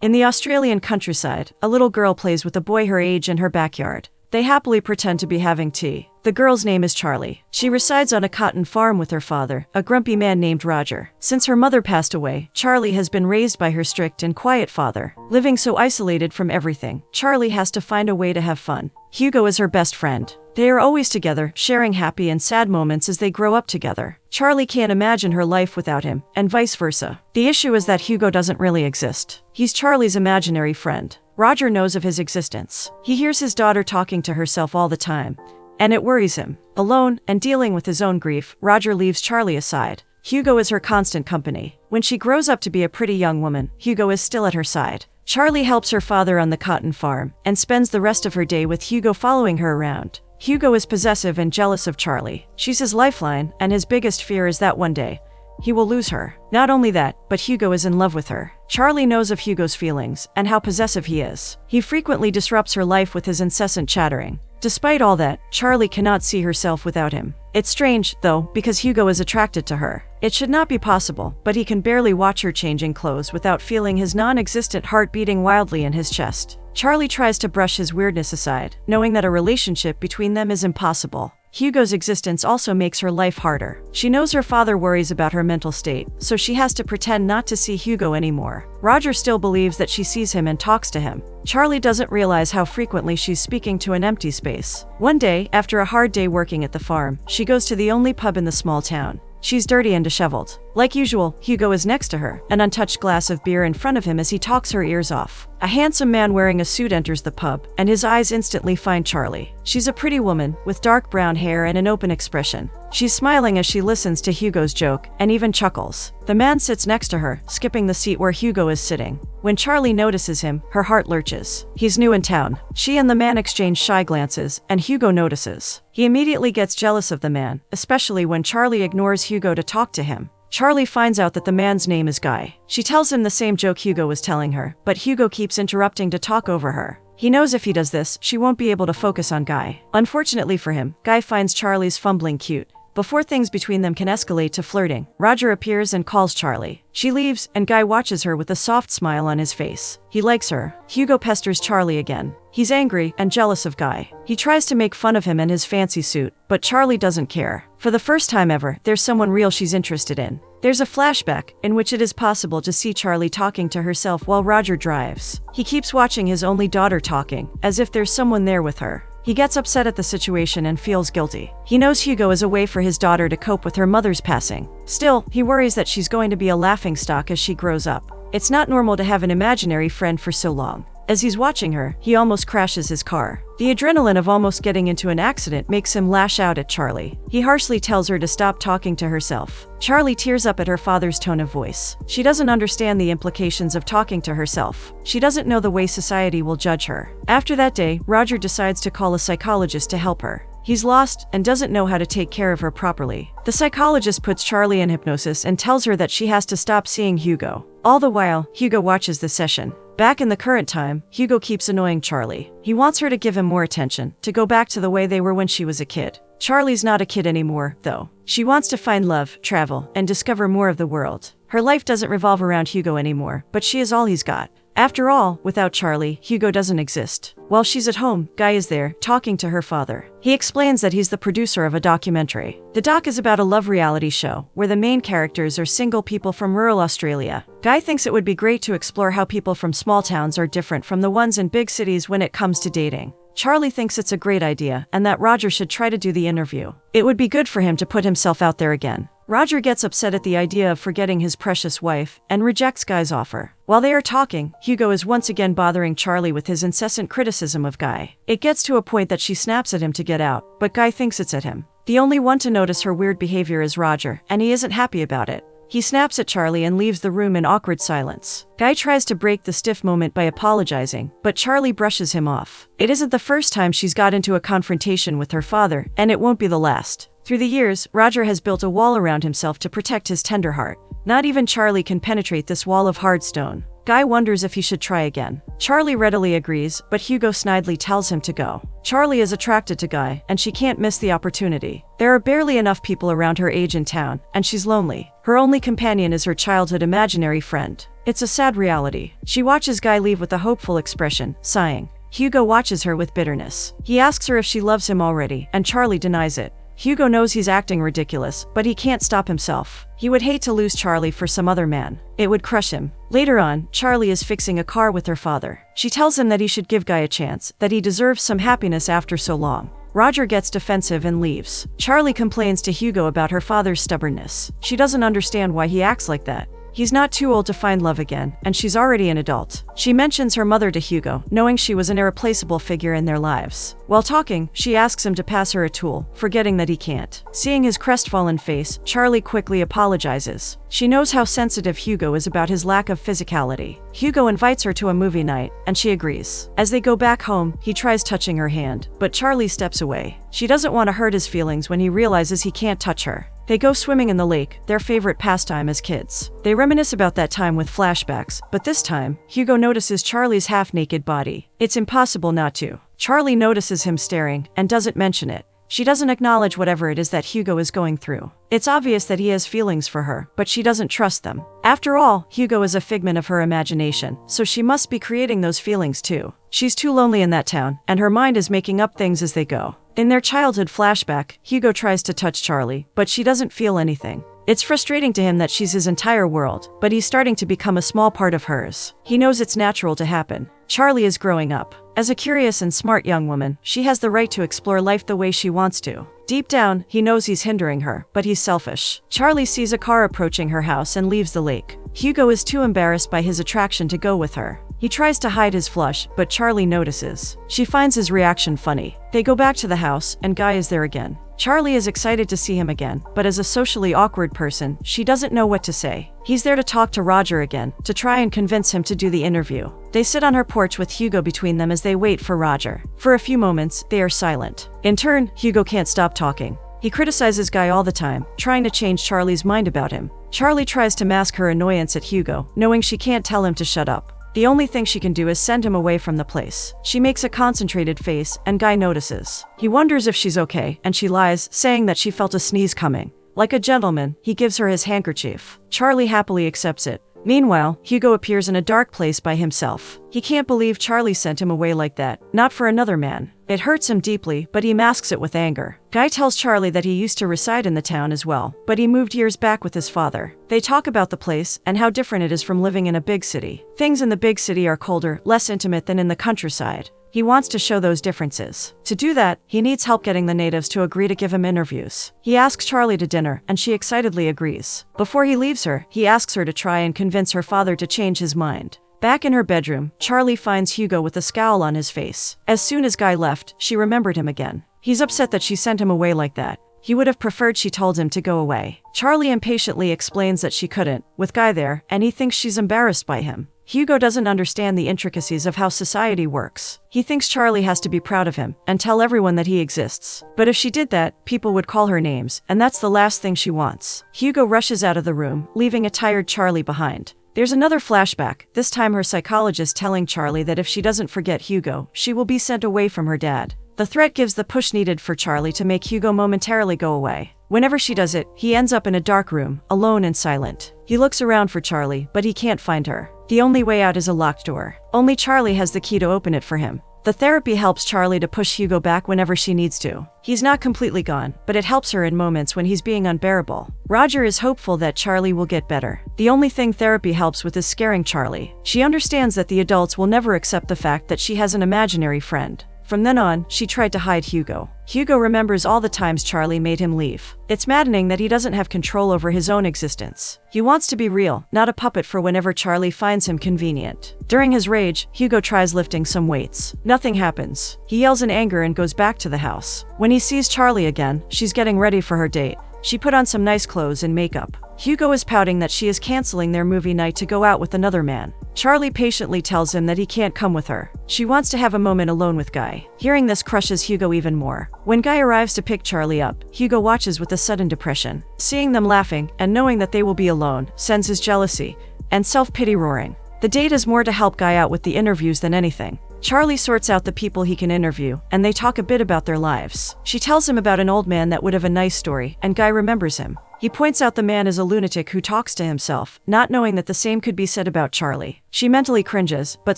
In the Australian countryside, a little girl plays with a boy her age in her backyard. They happily pretend to be having tea. The girl's name is Charlie. She resides on a cotton farm with her father, a grumpy man named Roger. Since her mother passed away, Charlie has been raised by her strict and quiet father. Living so isolated from everything, Charlie has to find a way to have fun. Hugo is her best friend. They are always together, sharing happy and sad moments as they grow up together. Charlie can't imagine her life without him, and vice versa. The issue is that Hugo doesn't really exist. He's Charlie's imaginary friend. Roger knows of his existence. He hears his daughter talking to herself all the time, and it worries him. Alone and dealing with his own grief, Roger leaves Charlie aside. Hugo is her constant company. When she grows up to be a pretty young woman, Hugo is still at her side. Charlie helps her father on the cotton farm and spends the rest of her day with Hugo following her around. Hugo is possessive and jealous of Charlie. She's his lifeline, and his biggest fear is that one day, he will lose her. Not only that, but Hugo is in love with her. Charlie knows of Hugo's feelings and how possessive he is. He frequently disrupts her life with his incessant chattering. Despite all that, Charlie cannot see herself without him. It's strange, though, because Hugo is attracted to her. It should not be possible, but he can barely watch her changing clothes without feeling his non-existent heart beating wildly in his chest. Charlie tries to brush his weirdness aside, knowing that a relationship between them is impossible. Hugo's existence also makes her life harder. She knows her father worries about her mental state, so she has to pretend not to see Hugo anymore. Roger still believes that she sees him and talks to him. Charlie doesn't realize how frequently she's speaking to an empty space. One day, after a hard day working at the farm, she goes to the only pub in the small town. She's dirty and disheveled. Like usual, Hugo is next to her, an untouched glass of beer in front of him as he talks her ears off. A handsome man wearing a suit enters the pub, and his eyes instantly find Charlie. She's a pretty woman, with dark brown hair and an open expression. She's smiling as she listens to Hugo's joke, and even chuckles. The man sits next to her, skipping the seat where Hugo is sitting. When Charlie notices him, her heart lurches. He's new in town. She and the man exchange shy glances, and Hugo notices. He immediately gets jealous of the man, especially when Charlie ignores Hugo to talk to him. Charlie finds out that the man's name is Guy. She tells him the same joke Hugo was telling her, but Hugo keeps interrupting to talk over her. He knows if he does this, she won't be able to focus on Guy. Unfortunately for him, Guy finds Charlie's fumbling cute. Before things between them can escalate to flirting, Roger appears and calls Charlie. She leaves, and Guy watches her with a soft smile on his face. He likes her. Hugo pesters Charlie again. He's angry and jealous of Guy. He tries to make fun of him and his fancy suit, but Charlie doesn't care. For the first time ever, there's someone real she's interested in. There's a flashback in which it is possible to see Charlie talking to herself while Roger drives. He keeps watching his only daughter talking, as if there's someone there with her. He gets upset at the situation and feels guilty. He knows Hugo is a way for his daughter to cope with her mother's passing. Still, he worries that she's going to be a laughingstock as she grows up. It's not normal to have an imaginary friend for so long. As he's watching her, he almost crashes his car. The adrenaline of almost getting into an accident makes him lash out at Charlie. He harshly tells her to stop talking to herself. Charlie tears up at her father's tone of voice. She doesn't understand the implications of talking to herself. She doesn't know the way society will judge her. After that day, Roger decides to call a psychologist to help her. He's lost and doesn't know how to take care of her properly. The psychologist puts Charlie in hypnosis and tells her that she has to stop seeing Hugo. All the while, Hugo watches the session. Back in the current time, Hugo keeps annoying Charlie. He wants her to give him more attention, to go back to the way they were when she was a kid. Charlie's not a kid anymore, though. She wants to find love, travel, and discover more of the world. Her life doesn't revolve around Hugo anymore, but she is all he's got. After all, without Charlie, Hugo doesn't exist. While she's at home, Guy is there, talking to her father. He explains that he's the producer of a documentary. The doc is about a love reality show, where the main characters are single people from rural Australia. Guy thinks it would be great to explore how people from small towns are different from the ones in big cities when it comes to dating. Charlie thinks it's a great idea, and that Roger should try to do the interview. It would be good for him to put himself out there again. Roger gets upset at the idea of forgetting his precious wife and rejects Guy's offer. While they are talking, Hugo is once again bothering Charlie with his incessant criticism of Guy. It gets to a point that she snaps at him to get out, but Guy thinks it's at him. The only one to notice her weird behavior is Roger, and he isn't happy about it. He snaps at Charlie and leaves the room in awkward silence. Guy tries to break the stiff moment by apologizing, but Charlie brushes him off. It isn't the first time she's got into a confrontation with her father, and it won't be the last. Through the years, Roger has built a wall around himself to protect his tender heart. Not even Charlie can penetrate this wall of hard stone. Guy wonders if he should try again. Charlie readily agrees, but Hugo snidely tells him to go. Charlie is attracted to Guy, and she can't miss the opportunity. There are barely enough people around her age in town, and she's lonely. Her only companion is her childhood imaginary friend. It's a sad reality. She watches Guy leave with a hopeful expression, sighing. Hugo watches her with bitterness. He asks her if she loves him already, and Charlie denies it. Hugo knows he's acting ridiculous, but he can't stop himself. He would hate to lose Charlie for some other man. It would crush him. Later on, Charlie is fixing a car with her father. She tells him that he should give Guy a chance, that he deserves some happiness after so long. Roger gets defensive and leaves. Charlie complains to Hugo about her father's stubbornness. She doesn't understand why he acts like that. He's not too old to find love again, and she's already an adult. She mentions her mother to Hugo, knowing she was an irreplaceable figure in their lives. While talking, she asks him to pass her a tool, forgetting that he can't. Seeing his crestfallen face, Charlie quickly apologizes. She knows how sensitive Hugo is about his lack of physicality. Hugo invites her to a movie night, and she agrees. As they go back home, he tries touching her hand, but Charlie steps away. She doesn't want to hurt his feelings when he realizes he can't touch her. They go swimming in the lake, their favorite pastime as kids. They reminisce about that time with flashbacks, but this time, Hugo notices Charlie's half-naked body. It's impossible not to. Charlie notices him staring, and doesn't mention it. She doesn't acknowledge whatever it is that Hugo is going through. It's obvious that he has feelings for her, but she doesn't trust them. After all, Hugo is a figment of her imagination, so she must be creating those feelings too. She's too lonely in that town, and her mind is making up things as they go. In their childhood flashback, Hugo tries to touch Charlie, but she doesn't feel anything. It's frustrating to him that she's his entire world, but he's starting to become a small part of hers. He knows it's natural to happen. Charlie is growing up. As a curious and smart young woman, she has the right to explore life the way she wants to. Deep down, he knows he's hindering her, but he's selfish. Charlie sees a car approaching her house and leaves the lake. Hugo is too embarrassed by his attraction to go with her. He tries to hide his flush, but Charlie notices. She finds his reaction funny. They go back to the house, and Guy is there again. Charlie is excited to see him again, but as a socially awkward person, she doesn't know what to say. He's there to talk to Roger again, to try and convince him to do the interview. They sit on her porch with Hugo between them as they wait for Roger. For a few moments, they are silent. In turn, Hugo can't stop talking. He criticizes Guy all the time, trying to change Charlie's mind about him. Charlie tries to mask her annoyance at Hugo, knowing she can't tell him to shut up. The only thing she can do is send him away from the place. She makes a concentrated face, and Guy notices. He wonders if she's okay, and she lies, saying that she felt a sneeze coming. Like a gentleman, he gives her his handkerchief. Charlie happily accepts it. Meanwhile, Hugo appears in a dark place by himself. He can't believe Charlie sent him away like that, not for another man. It hurts him deeply, but he masks it with anger. Guy tells Charlie that he used to reside in the town as well, but he moved years back with his father. They talk about the place and how different it is from living in a big city. Things in the big city are colder, less intimate than in the countryside. He wants to show those differences. To do that, he needs help getting the natives to agree to give him interviews. He asks Charlie to dinner, and she excitedly agrees. Before he leaves her, he asks her to try and convince her father to change his mind. Back in her bedroom, Charlie finds Hugo with a scowl on his face. As soon as Guy left, she remembered him again. He's upset that she sent him away like that. He would have preferred she told him to go away. Charlie impatiently explains that she couldn't, with Guy there, and he thinks she's embarrassed by him. Hugo doesn't understand the intricacies of how society works. He thinks Charlie has to be proud of him and tell everyone that he exists. But if she did that, people would call her names, and that's the last thing she wants. Hugo rushes out of the room, leaving a tired Charlie behind. There's another flashback, this time her psychologist telling Charlie that if she doesn't forget Hugo, she will be sent away from her dad. The threat gives the push needed for Charlie to make Hugo momentarily go away. Whenever she does it, he ends up in a dark room, alone and silent. He looks around for Charlie, but he can't find her. The only way out is a locked door. Only Charlie has the key to open it for him. The therapy helps Charlie to push Hugo back whenever she needs to. He's not completely gone, but it helps her in moments when he's being unbearable. Roger is hopeful that Charlie will get better. The only thing therapy helps with is scaring Charlie. She understands that the adults will never accept the fact that she has an imaginary friend. From then on, she tried to hide Hugo. Hugo remembers all the times Charlie made him leave. It's maddening that he doesn't have control over his own existence. He wants to be real, not a puppet for whenever Charlie finds him convenient. During his rage, Hugo tries lifting some weights. Nothing happens. He yells in anger and goes back to the house. When he sees Charlie again, she's getting ready for her date. She put on some nice clothes and makeup. Hugo is pouting that she is canceling their movie night to go out with another man. Charlie patiently tells him that he can't come with her. She wants to have a moment alone with Guy. Hearing this crushes Hugo even more. When Guy arrives to pick Charlie up, Hugo watches with a sudden depression. Seeing them laughing and knowing that they will be alone sends his jealousy and self-pity roaring. The date is more to help Guy out with the interviews than anything. Charlie sorts out the people he can interview, and they talk a bit about their lives. She tells him about an old man that would have a nice story, and Guy remembers him. He points out the man is a lunatic who talks to himself, not knowing that the same could be said about Charlie. She mentally cringes, but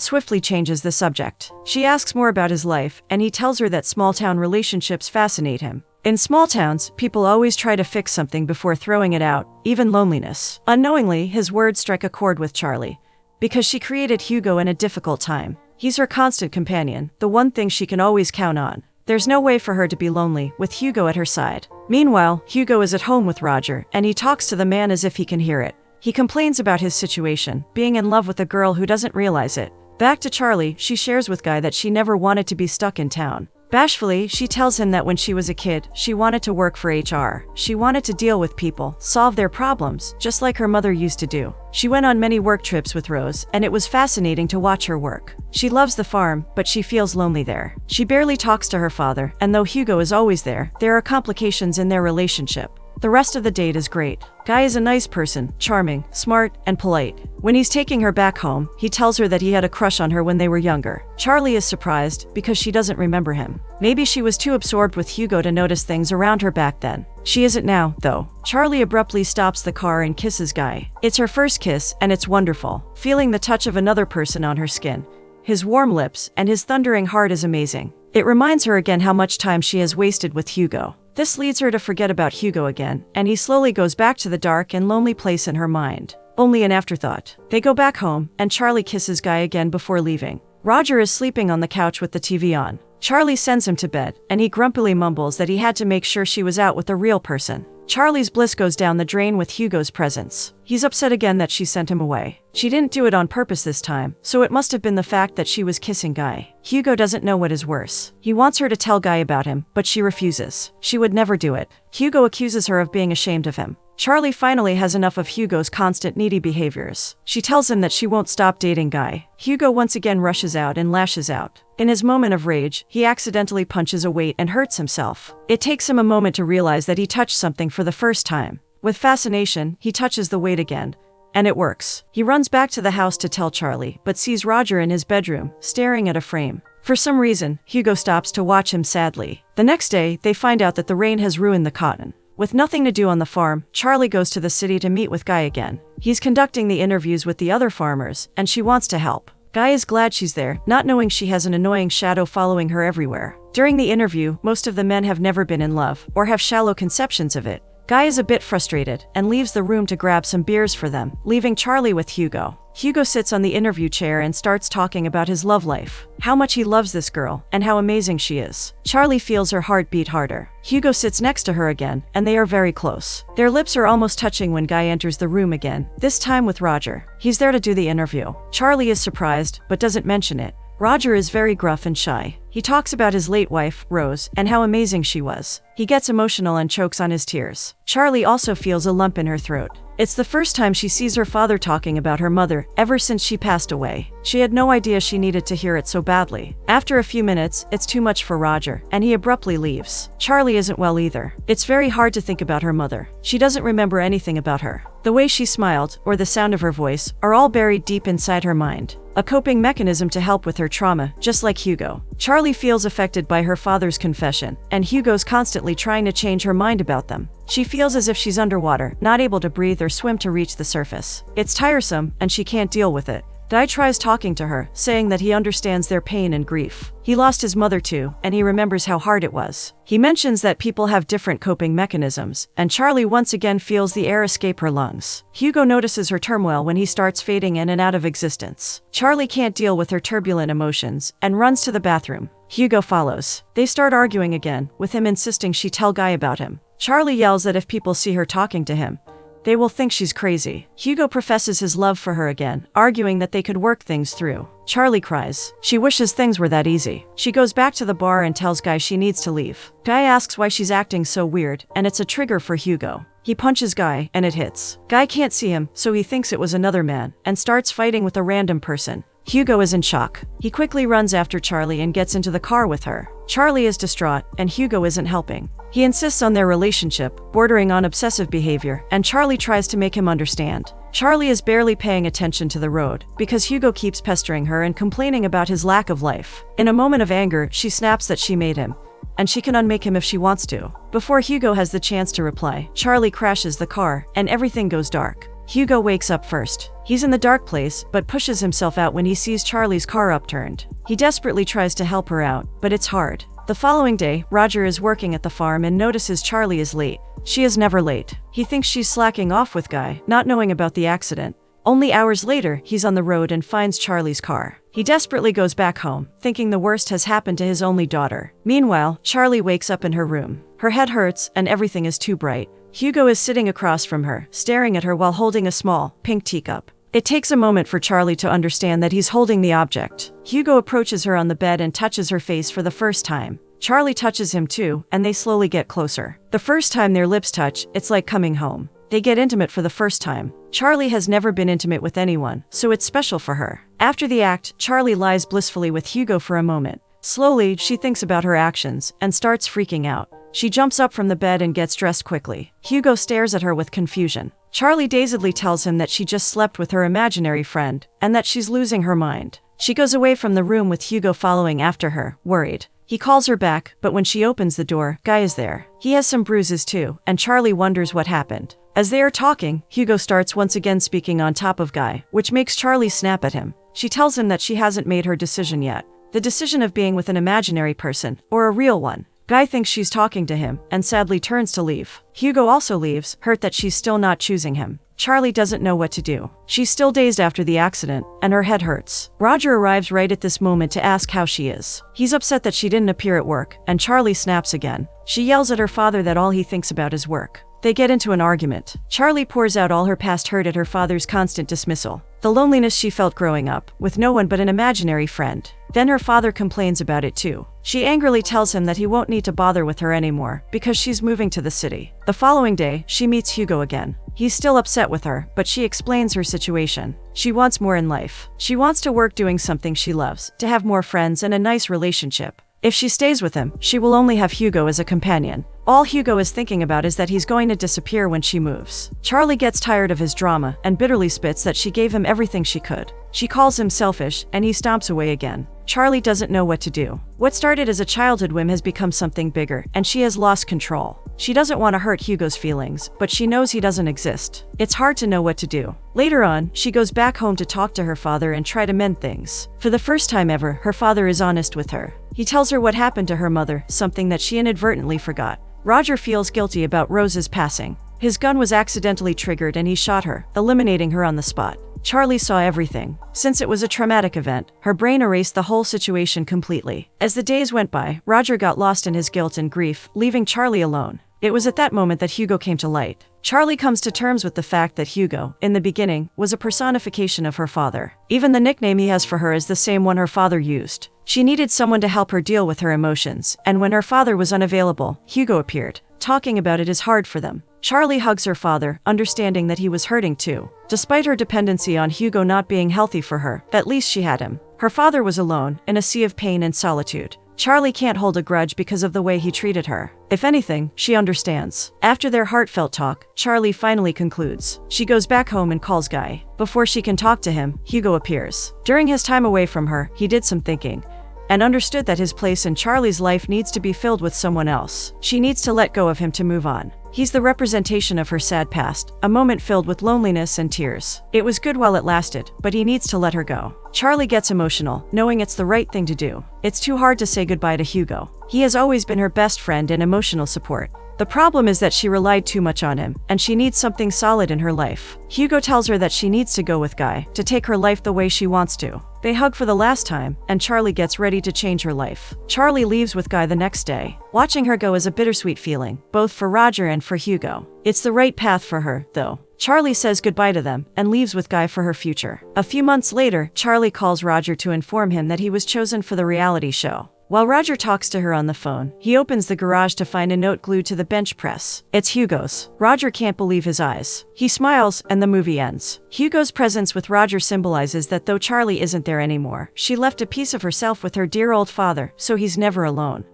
swiftly changes the subject. She asks more about his life, and he tells her that small-town relationships fascinate him. In small towns, people always try to fix something before throwing it out, even loneliness. Unknowingly, his words strike a chord with Charlie, because she created Hugo in a difficult time. He's her constant companion, the one thing she can always count on. There's no way for her to be lonely, with Hugo at her side. Meanwhile, Hugo is at home with Roger, and he talks to the man as if he can hear it. He complains about his situation, being in love with a girl who doesn't realize it. Back to Charlie, she shares with Guy that she never wanted to be stuck in town. Bashfully, she tells him that when she was a kid, she wanted to work for HR. She wanted to deal with people, solve their problems, just like her mother used to do. She went on many work trips with Rose, and it was fascinating to watch her work. She loves the farm, but she feels lonely there. She barely talks to her father, and though Hugo is always there are complications in their relationship. The rest of the date is great. Guy is a nice person, charming, smart, and polite. When he's taking her back home, he tells her that he had a crush on her when they were younger. Charlie is surprised, because she doesn't remember him. Maybe she was too absorbed with Hugo to notice things around her back then. She isn't now, though. Charlie abruptly stops the car and kisses Guy. It's her first kiss, and it's wonderful. Feeling the touch of another person on her skin, his warm lips, and his thundering heart is amazing. It reminds her again how much time she has wasted with Hugo. This leads her to forget about Hugo again, and he slowly goes back to the dark and lonely place in her mind. Only an afterthought. They go back home, and Charlie kisses Guy again before leaving. Roger is sleeping on the couch with the TV on. Charlie sends him to bed, and he grumpily mumbles that he had to make sure she was out with a real person. Charlie's bliss goes down the drain with Hugo's presence. He's upset again that she sent him away. She didn't do it on purpose this time, so it must have been the fact that she was kissing Guy. Hugo doesn't know what is worse. He wants her to tell Guy about him, but she refuses. She would never do it. Hugo accuses her of being ashamed of him. Charlie finally has enough of Hugo's constant needy behaviors. She tells him that she won't stop dating Guy. Hugo once again rushes out and lashes out. In his moment of rage, he accidentally punches a weight and hurts himself. It takes him a moment to realize that he touched something for the first time. With fascination, he touches the weight again, and it works. He runs back to the house to tell Charlie, but sees Roger in his bedroom, staring at a frame. For some reason, Hugo stops to watch him sadly. The next day, they find out that the rain has ruined the cotton. With nothing to do on the farm, Charlie goes to the city to meet with Guy again. He's conducting the interviews with the other farmers, and she wants to help. Guy is glad she's there, not knowing she has an annoying shadow following her everywhere. During the interview, most of the men have never been in love, or have shallow conceptions of it. Guy is a bit frustrated, and leaves the room to grab some beers for them, leaving Charlie with Hugo. Hugo sits on the interview chair and starts talking about his love life, how much he loves this girl, and how amazing she is. Charlie feels her heart beat harder. Hugo sits next to her again, and they are very close. Their lips are almost touching when Guy enters the room again, this time with Roger. He's there to do the interview. Charlie is surprised, but doesn't mention it. Roger is very gruff and shy. He talks about his late wife, Rose, and how amazing she was. He gets emotional and chokes on his tears. Charlie also feels a lump in her throat. It's the first time she sees her father talking about her mother ever since she passed away. She had no idea she needed to hear it so badly. After a few minutes, it's too much for Roger, and he abruptly leaves. Charlie isn't well either. It's very hard to think about her mother. She doesn't remember anything about her. The way she smiled, or the sound of her voice, are all buried deep inside her mind. A coping mechanism to help with her trauma, just like Hugo. Charlie feels affected by her father's confession, and Hugo's constantly trying to change her mind about them. She feels as if she's underwater, not able to breathe or swim to reach the surface. It's tiresome, and she can't deal with it. Guy tries talking to her, saying that he understands their pain and grief. He lost his mother too, and he remembers how hard it was. He mentions that people have different coping mechanisms, and Charlie once again feels the air escape her lungs. Hugo notices her turmoil when he starts fading in and out of existence. Charlie can't deal with her turbulent emotions, and runs to the bathroom. Hugo follows. They start arguing again, with him insisting she tell Guy about him. Charlie yells that if people see her talking to him, they will think she's crazy. Hugo professes his love for her again, arguing that they could work things through. Charlie cries. She wishes things were that easy. She goes back to the bar and tells Guy she needs to leave. Guy asks why she's acting so weird, and it's a trigger for Hugo. He punches Guy, and it hits. Guy can't see him, so he thinks it was another man, and starts fighting with a random person. Hugo is in shock. He quickly runs after Charlie and gets into the car with her. Charlie is distraught, and Hugo isn't helping. He insists on their relationship, bordering on obsessive behavior, and Charlie tries to make him understand. Charlie is barely paying attention to the road, because Hugo keeps pestering her and complaining about his lack of life. In a moment of anger, she snaps that she made him, and she can unmake him if she wants to. Before Hugo has the chance to reply, Charlie crashes the car, and everything goes dark. Hugo wakes up first. He's in the dark place, but pushes himself out when he sees Charlie's car upturned. He desperately tries to help her out, but it's hard. The following day, Roger is working at the farm and notices Charlie is late. She is never late. He thinks she's slacking off with Guy, not knowing about the accident. Only hours later, he's on the road and finds Charlie's car. He desperately goes back home, thinking the worst has happened to his only daughter. Meanwhile, Charlie wakes up in her room. Her head hurts, and everything is too bright. Hugo is sitting across from her, staring at her while holding a small, pink teacup. It takes a moment for Charlie to understand that he's holding the object. Hugo approaches her on the bed and touches her face for the first time. Charlie touches him too, and they slowly get closer. The first time their lips touch, it's like coming home. They get intimate for the first time. Charlie has never been intimate with anyone, so it's special for her. After the act, Charlie lies blissfully with Hugo for a moment. Slowly, she thinks about her actions and starts freaking out. She jumps up from the bed and gets dressed quickly. Hugo stares at her with confusion. Charlie dazedly tells him that she just slept with her imaginary friend and that she's losing her mind. She goes away from the room with Hugo following after her, worried. He calls her back, but when she opens the door, Guy is there. He has some bruises too, and Charlie wonders what happened. As they are talking, Hugo starts once again speaking on top of Guy, which makes Charlie snap at him. She tells him that she hasn't made her decision yet. The decision of being with an imaginary person, or a real one. Guy thinks she's talking to him, and sadly turns to leave. Hugo also leaves, hurt that she's still not choosing him. Charlie doesn't know what to do. She's still dazed after the accident, and her head hurts. Roger arrives right at this moment to ask how she is. He's upset that she didn't appear at work, and Charlie snaps again. She yells at her father that all he thinks about is work. They get into an argument. Charlie pours out all her past hurt at her father's constant dismissal. The loneliness she felt growing up, with no one but an imaginary friend. Then her father complains about it too. She angrily tells him that he won't need to bother with her anymore, because she's moving to the city. The following day, she meets Hugo again. He's still upset with her, but she explains her situation. She wants more in life. She wants to work doing something she loves, to have more friends and a nice relationship. If she stays with him, she will only have Hugo as a companion. All Hugo is thinking about is that he's going to disappear when she moves. Charlie gets tired of his drama and bitterly spits that she gave him everything she could. She calls him selfish, and he stomps away again. Charlie doesn't know what to do. What started as a childhood whim has become something bigger, and she has lost control. She doesn't want to hurt Hugo's feelings, but she knows he doesn't exist. It's hard to know what to do. Later on, she goes back home to talk to her father and try to mend things. For the first time ever, her father is honest with her. He tells her what happened to her mother, something that she inadvertently forgot. Roger feels guilty about Rose's passing. His gun was accidentally triggered and he shot her, eliminating her on the spot. Charlie saw everything. Since it was a traumatic event, her brain erased the whole situation completely. As the days went by, Roger got lost in his guilt and grief, leaving Charlie alone. It was at that moment that Hugo came to light. Charlie comes to terms with the fact that Hugo, in the beginning, was a personification of her father. Even the nickname he has for her is the same one her father used. She needed someone to help her deal with her emotions, and when her father was unavailable, Hugo appeared. Talking about it is hard for them. Charlie hugs her father, understanding that he was hurting too. Despite her dependency on Hugo not being healthy for her, at least she had him. Her father was alone, in a sea of pain and solitude. Charlie can't hold a grudge because of the way he treated her. If anything, she understands. After their heartfelt talk, Charlie finally concludes. She goes back home and calls Guy. Before she can talk to him, Hugo appears. During his time away from her, he did some thinking and understood that his place in Charlie's life needs to be filled with someone else. She needs to let go of him to move on. He's the representation of her sad past, a moment filled with loneliness and tears. It was good while it lasted, but he needs to let her go. Charlie gets emotional, knowing it's the right thing to do. It's too hard to say goodbye to Hugo. He has always been her best friend and emotional support. The problem is that she relied too much on him, and she needs something solid in her life. Hugo tells her that she needs to go with Guy, to take her life the way she wants to. They hug for the last time, and Charlie gets ready to change her life. Charlie leaves with Guy the next day. Watching her go is a bittersweet feeling, both for Roger and for Hugo. It's the right path for her, though. Charlie says goodbye to them, and leaves with Guy for her future. A few months later, Charlie calls Roger to inform him that he was chosen for the reality show. While Roger talks to her on the phone, he opens the garage to find a note glued to the bench press. It's Hugo's. Roger can't believe his eyes. He smiles, and the movie ends. Hugo's presence with Roger symbolizes that though Charlie isn't there anymore, she left a piece of herself with her dear old father, so he's never alone.